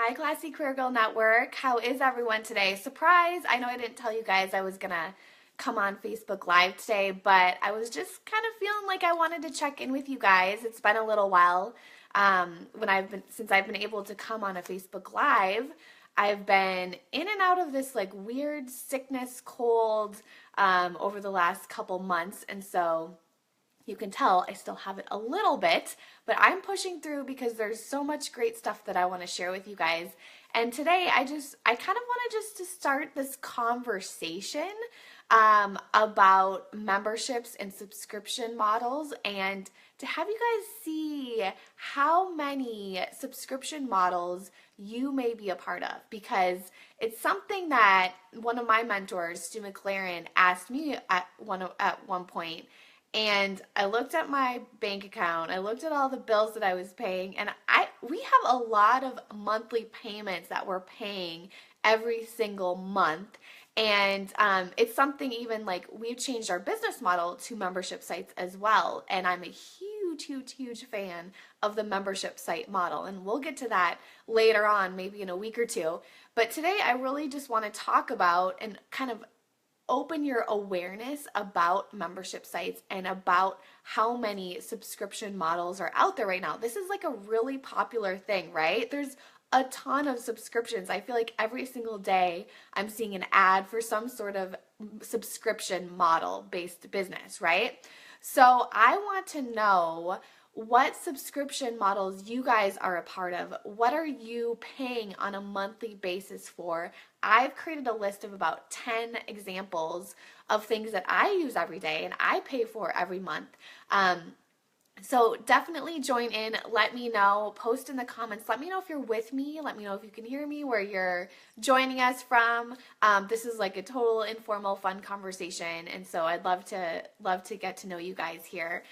Hi, Classy Queer Girl Network. How is everyone today? Surprise! I know I didn't tell you guys I was gonna come on Facebook Live today, but I was just kind of feeling like I wanted to check in with you guys. It's been a little while since I've been able to come on a Facebook Live. I've been in and out of this like weird sickness, cold over the last couple months, and so you can tell I still have it a little bit, but I'm pushing through because there's so much great stuff that I want to share with you guys. And today I kind of want to just to start this conversation about memberships and subscription models and to have you guys see how many subscription models you may be a part of, because it's something that one of my mentors, Stu McLaren, asked me at one point, and I looked at my bank account, I looked at all the bills that I was paying, and we have a lot of monthly payments that we're paying every single month. And it's something, even like we've changed our business model to membership sites as well. And I'm a huge fan of the membership site model. And we'll get to that later on, maybe in a week or two. But today I really just want to talk about and kind of open your awareness about membership sites and about how many subscription models are out there right now. This is like a really popular thing, right? There's a ton of subscriptions. I feel like every single day I'm seeing an ad for some sort of subscription model based business, right? So I want to know what subscription models you guys are a part of. What are you paying on a monthly basis for? I've created a list of about 10 examples of things that I use every day and I pay for every month. So definitely join in. Let me know. Post in the comments. Let me know if you're with me. Let me know if you can hear me, where you're joining us from. This is like a total informal, fun conversation, and so I'd love to get to know you guys here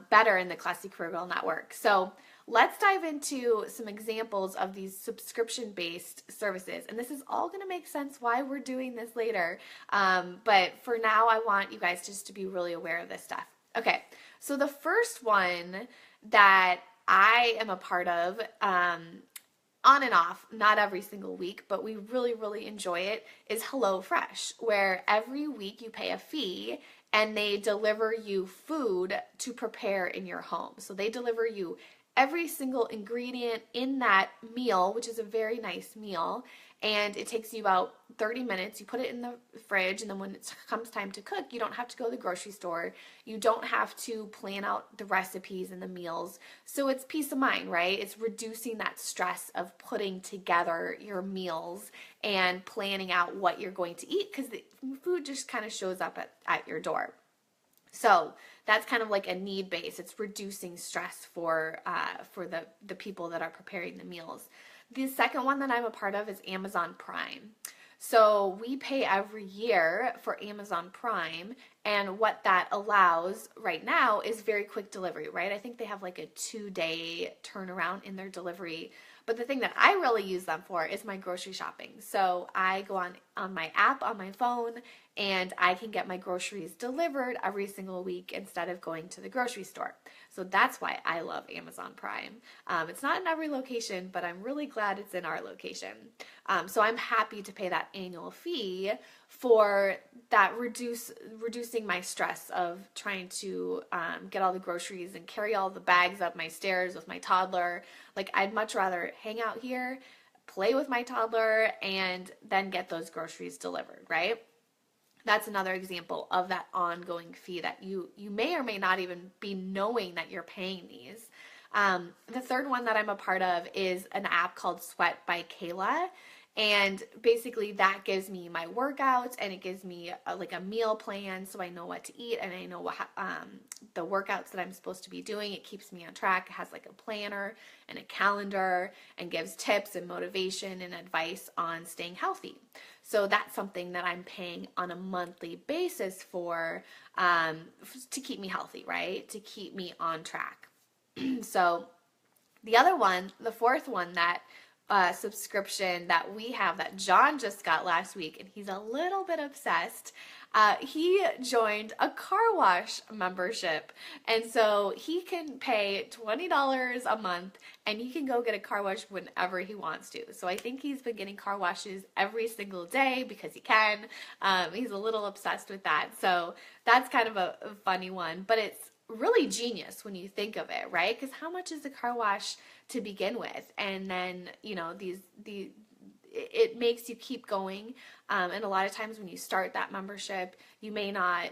better in the Classy Queer Girl Network. So let's dive into some examples of these subscription-based services, and this is all going to make sense why we're doing this later. But for now, I want you guys just to be really aware of this stuff. Okay, so the first one that I am a part of, on and off, not every single week, but we really enjoy it, is HelloFresh, where every week you pay a fee and they deliver you food to prepare in your home. So they deliver you every single ingredient in that meal, which is a very nice meal, and it takes you about 30 minutes. You put it in the fridge, and then when it comes time to cook, you don't have to go to the grocery store. You don't have to plan out the recipes and the meals. So it's peace of mind, right? It's reducing that stress of putting together your meals and planning out what you're going to eat, because the food just kind of shows up at your door. So that's kind of like a need base. It's reducing stress for the people that are preparing the meals. The second one that I'm a part of is Amazon Prime. So we pay every year for Amazon Prime, and what that allows right now is very quick delivery, right? I think they have like a 2-day turnaround in their delivery. But the thing that I really use them for is my grocery shopping. So I go on my app on my phone, and I can get my groceries delivered every single week instead of going to the grocery store. So that's why I love Amazon Prime. It's not in every location, but I'm really glad it's in our location. So I'm happy to pay that annual fee for that, reducing my stress of trying to get all the groceries and carry all the bags up my stairs with my toddler. Like, I'd much rather hang out here, play with my toddler, and then get those groceries delivered, right? That's another example of that ongoing fee that you may or may not even be knowing that you're paying these. The third one that I'm a part of is an app called Sweat by Kayla. And basically that gives me my workouts, and it gives me like a meal plan, so I know what to eat and I know what the workouts that I'm supposed to be doing. It keeps me on track. It has like a planner and a calendar and gives tips and motivation and advice on staying healthy. So that's something that I'm paying on a monthly basis for, to keep me healthy, right? To keep me on track. So the other one, the fourth one that subscription that we have that John just got last week, and he's a little bit obsessed. He joined a car wash membership, and so he can pay $20 a month, and he can go get a car wash whenever he wants to. So I think he's been getting car washes every single day because he can. He's a little obsessed with that, so that's kind of a funny one, but it's really genius when you think of it, right? Because how much is a car wash to begin with? And then, you know, it makes you keep going. And a lot of times when you start that membership, you may not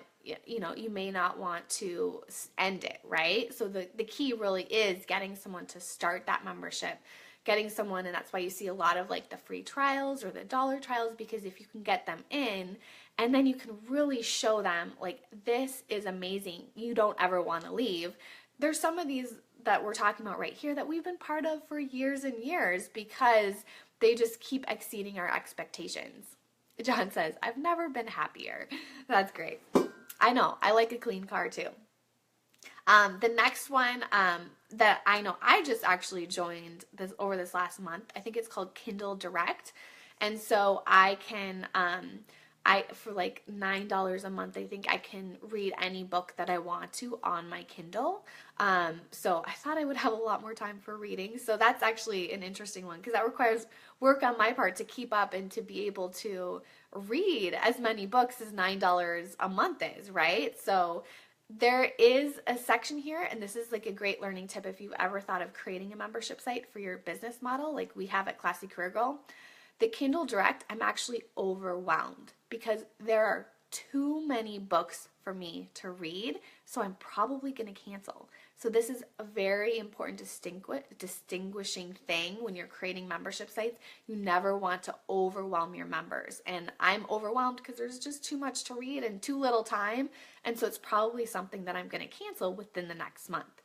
want to end it, right? So the key really is getting someone to start that membership, getting someone, and that's why you see a lot of like the free trials or the dollar trials, because if you can get them in, and then you can really show them like, this is amazing, you don't ever want to leave. There's some of these that we're talking about right here that we've been part of for years and years because they just keep exceeding our expectations. John says, I've never been happier. That's great. I know, I like a clean car too. The next one that I know I just actually joined over this last month, I think it's called Kindle Direct. And so I can, for like $9 a month, I think I can read any book that I want to on my Kindle. So I thought I would have a lot more time for reading. So that's actually an interesting one because that requires work on my part to keep up and to be able to read as many books as $9 a month is, right? So there is a section here, and this is like a great learning tip if you've ever thought of creating a membership site for your business model like we have at Classy Career Girl. The Kindle Direct, I'm actually overwhelmed because there are too many books for me to read, so I'm probably going to cancel. So this is a very important distinguishing thing when you're creating membership sites. You never want to overwhelm your members, and I'm overwhelmed because there's just too much to read and too little time, and so it's probably something that I'm going to cancel within the next month.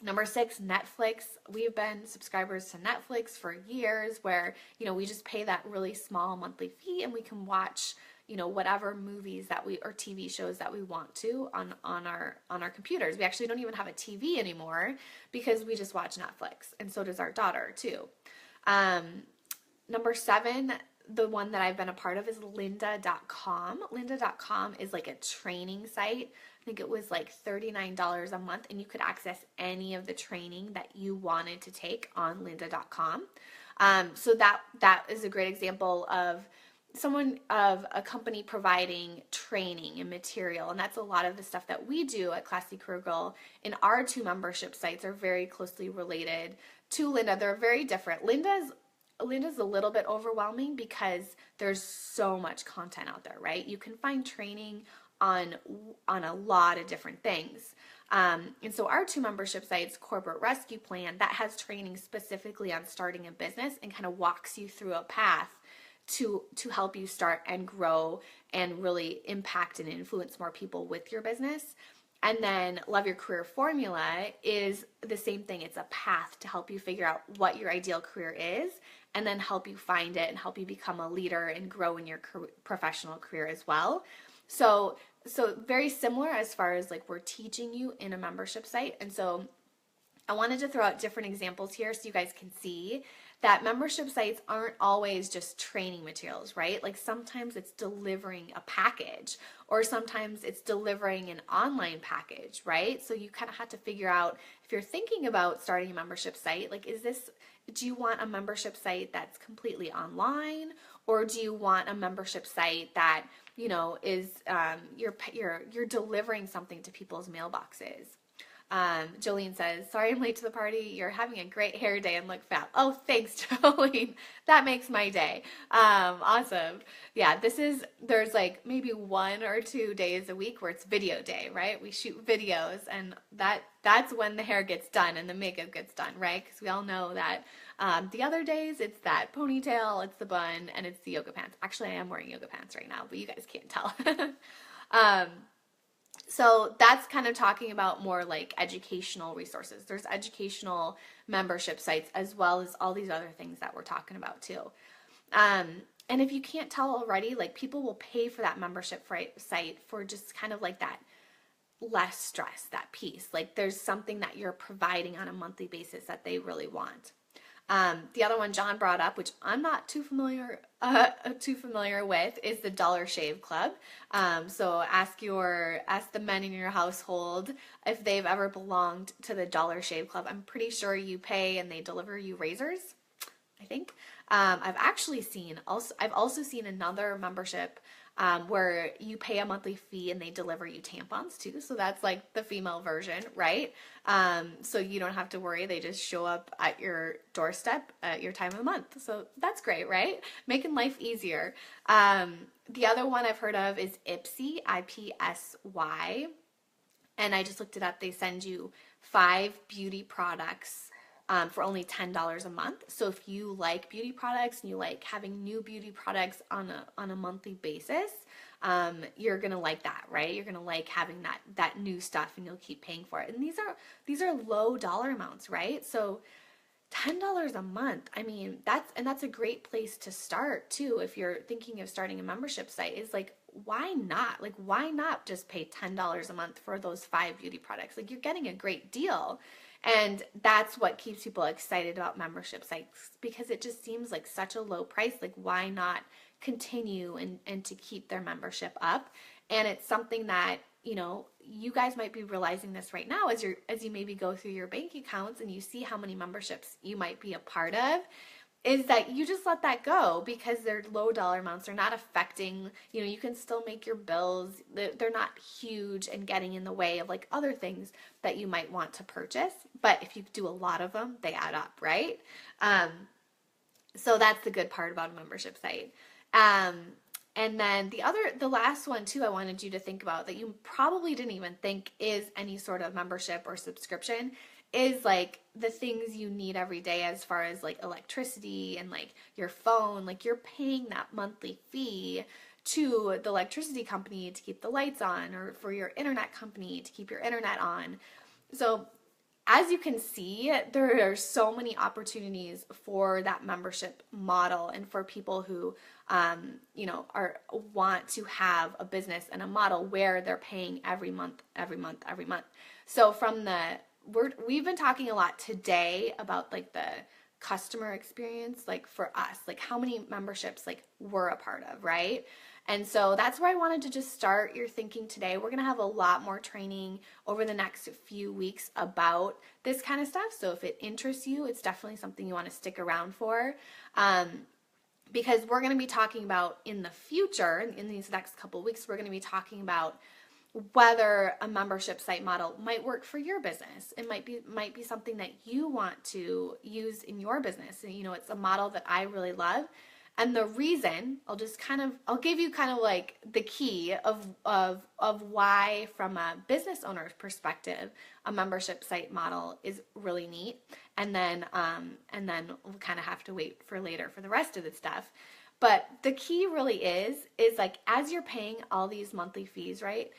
Number 6, Netflix. We've been subscribers to Netflix for years where, you know, we just pay that really small monthly fee and we can watch, you know, whatever movies or TV shows that we want to on our computers. We actually don't even have a TV anymore because we just watch Netflix, and so does our daughter too. Number 7, the one that I've been a part of is lynda.com. Lynda.com is like a training site. I think it was like $39 a month, and you could access any of the training that you wanted to take on lynda.com. So that is a great example of a company providing training and material, and that's a lot of the stuff that we do at Classy Career Girl. And our 2 membership sites are very closely related to Lynda. They're very different. Lynda's a little bit overwhelming because there's so much content out there, right? You can find training on a lot of different things. And so our 2 membership sites, Corporate Rescue Plan, that has training specifically on starting a business and kind of walks you through a path to help you start and grow and really impact and influence more people with your business. And then Love Your Career Formula is the same thing. It's a path to help you figure out what your ideal career is and then help you find it and help you become a leader and grow in your professional career as well. So very similar as far as like we're teaching you in a membership site. And so I wanted to throw out different examples here so you guys can see that membership sites aren't always just training materials, right? Like sometimes it's delivering a package, or sometimes it's delivering an online package, right? So you kind of have to figure out, if you're thinking about starting a membership site, like do you want a membership site that's completely online, or do you want a membership site that, you know, is you're delivering something to people's mailboxes? Jolene says, sorry I'm late to the party. You're having a great hair day and look fat. Oh, thanks, Jolene. That makes my day. Awesome. Yeah, there's like maybe 1 or 2 days a week where it's video day, right? We shoot videos, and that's when the hair gets done and the makeup gets done, right? Because we all know that the other days it's that ponytail, it's the bun, and it's the yoga pants. Actually, I am wearing yoga pants right now, but you guys can't tell. So that's kind of talking about more like educational resources. There's educational membership sites as well as all these other things that we're talking about too. And if you can't tell already, like people will pay for that membership site for just kind of like that less stress, that peace. Like there's something that you're providing on a monthly basis that they really want. The other one John brought up, which I'm not too familiar with, is the Dollar Shave Club. So ask the men in your household if they've ever belonged to the Dollar Shave Club. I'm pretty sure you pay and they deliver you razors, I think. I've also seen another membership where you pay a monthly fee and they deliver you tampons too. So that's like the female version, right? So you don't have to worry. They just show up at your doorstep at your time of the month. So that's great, right? Making life easier. The other one I've heard of is Ipsy, IPSY. And I just looked it up. They send you 5 beauty products for only $10 a month. So if you like beauty products and you like having new beauty products on a monthly basis, you're gonna like that, right? You're gonna like having that new stuff, and you'll keep paying for it. And these are low dollar amounts, right? So $10 a month. I mean, that's a great place to start too. If you're thinking of starting a membership site, is like, why not? Like, why not just pay $10 a month for those 5 beauty products? Like, you're getting a great deal. And that's what keeps people excited about membership sites, because it just seems like such a low price. Like, why not continue and to keep their membership up? And it's something that, you guys might be realizing this right now as you maybe go through your bank accounts and you see how many memberships you might be a part of, is that you just let that go because they're low dollar amounts. They're not affecting, you can still make your bills. They're not huge and getting in the way of like other things that you might want to purchase. But if you do a lot of them, they add up, right? So that's the good part about a membership site. And then the last one too, I wanted you to think about that you probably didn't even think is any sort of membership or subscription, is like the things you need every day, as far as like electricity and like your phone. Like, you're paying that monthly fee to the electricity company to keep the lights on, or for your internet company to keep your internet on. So as you can see, there are so many opportunities for that membership model, and for people who, want to have a business and a model where they're paying every month. So we've been talking a lot today about like the customer experience, like for us, like how many memberships like we're a part of, right? And so that's where I wanted to just start your thinking today. We're going to have a lot more training over the next few weeks about this kind of stuff. So if it interests you, it's definitely something you want to stick around for. Because we're going to be talking about in the future, in these next couple of weeks, we're going to be talking about whether a membership site model might work for your business. It might be something that you want to use in your business. And, it's a model that I really love. And the reason, I'll give you kind of like the key of why, from a business owner's perspective, a membership site model is really neat. And then we'll kind of have to wait for later for the rest of the stuff. But the key really is like, as you're paying all these monthly fees, right?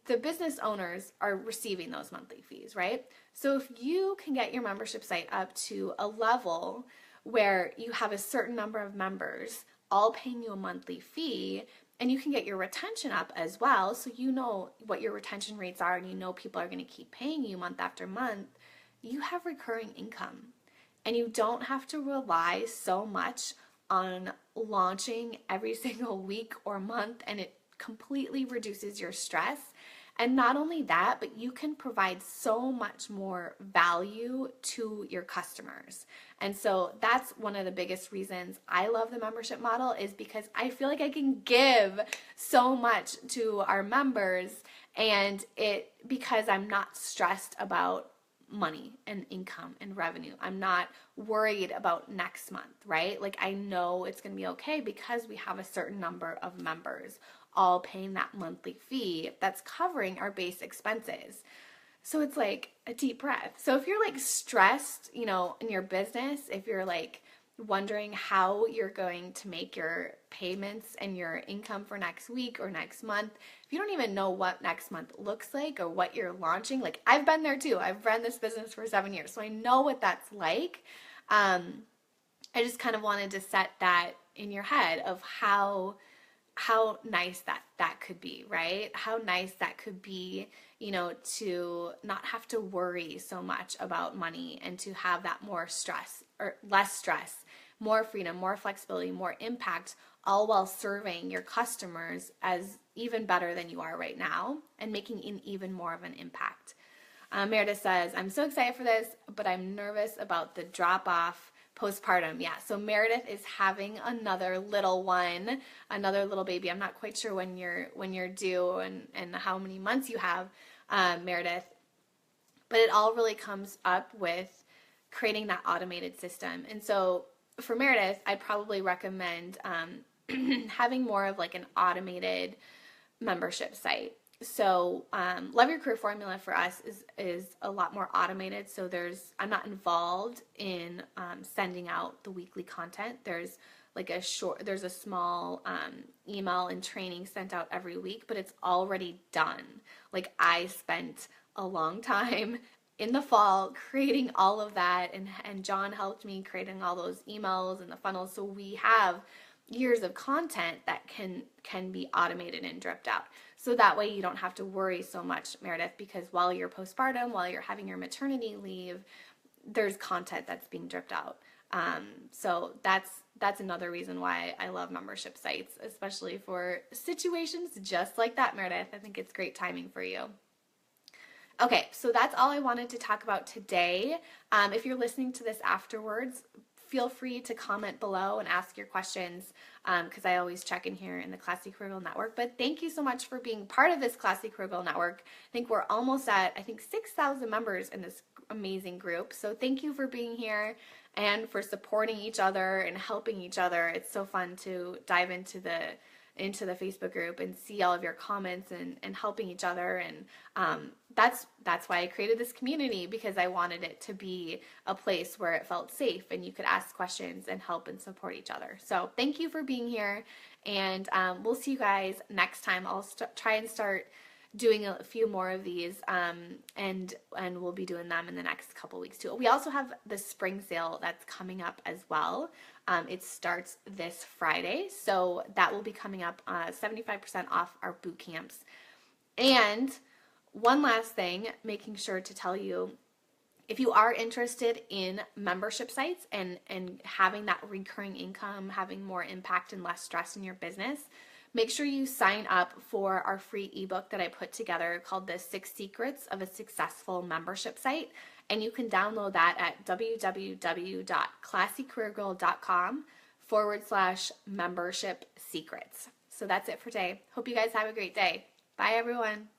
The business owners are receiving those monthly fees, right? So if you can get your membership site up to a level where you have a certain number of members all paying you a monthly fee, and you can get your retention up as well, so you know what your retention rates are, and people are going to keep paying you month after month, you have recurring income. And you don't have to rely so much on launching every single week or month, and it completely reduces your stress. And not only that, but you can provide so much more value to your customers. And so that's one of the biggest reasons I love the membership model, is because I feel like I can give so much to our members, and because I'm not stressed about money and income and revenue. I'm not worried about next month, right? Like, I know it's going to be okay because we have a certain number of members all paying that monthly fee that's covering our base expenses. So it's like a deep breath. So if you're like stressed, in your business, if you're like wondering how you're going to make your payments and your income for next week or next month, if you don't even know what next month looks like or what you're launching, like, I've been there too. I've run this business for 7 years, so I know what that's like. I just kind of wanted to set that in your head of how nice that could be, right? How nice that could be to not have to worry so much about money and to have that more stress or less stress, more freedom, more flexibility, more impact, all while serving your customers as even better than you are right now and making an even more of an impact. Meredith says, I'm so excited for this, but I'm nervous about the drop off postpartum. Yeah, so Meredith is having another little one, another little baby. I'm not quite sure when you're due and how many months you have, Meredith, but it all really comes up with creating that automated system. And so for Meredith, I'd probably recommend having more of like an automated membership site. So Love Your Career Formula for us is a lot more automated. So I'm not involved in sending out the weekly content. There's a small email and training sent out every week, but it's already done. Like I spent a long time in the fall creating all of that, and John helped me creating all those emails and the funnels. So we have years of content that can be automated and dripped out. So that way you don't have to worry so much, Meredith, because while you're postpartum, while you're having your maternity leave, there's content that's being dripped out. So that's another reason why I love membership sites, especially for situations just like that, Meredith. I think it's great timing for you. Okay, so that's all I wanted to talk about today. If you're listening to this afterwards, feel free to comment below and ask your questions because I always check in here in the Classy Career Girl Network. But thank you so much for being part of this Classy Career Girl Network. I think we're almost at, 6,000 members in this amazing group. So thank you for being here and for supporting each other and helping each other. It's so fun to dive into the Facebook group and see all of your comments and helping each other. And that's why I created this community, because I wanted it to be a place where it felt safe and you could ask questions and help and support each other. So thank you for being here, and we'll see you guys next time. I'll try and start doing a few more of these, and we'll be doing them in the next couple weeks too. We also have the spring sale that's coming up as well. It starts this Friday, so that will be coming up 75% off our boot camps. And one last thing, making sure to tell you, if you are interested in membership sites and having that recurring income, having more impact and less stress in your business, make sure you sign up for our free ebook that I put together called The 6 Secrets of a Successful Membership Site. And you can download that at www.classycareergirl.com/membership secrets. So that's it for today. Hope you guys have a great day. Bye, everyone.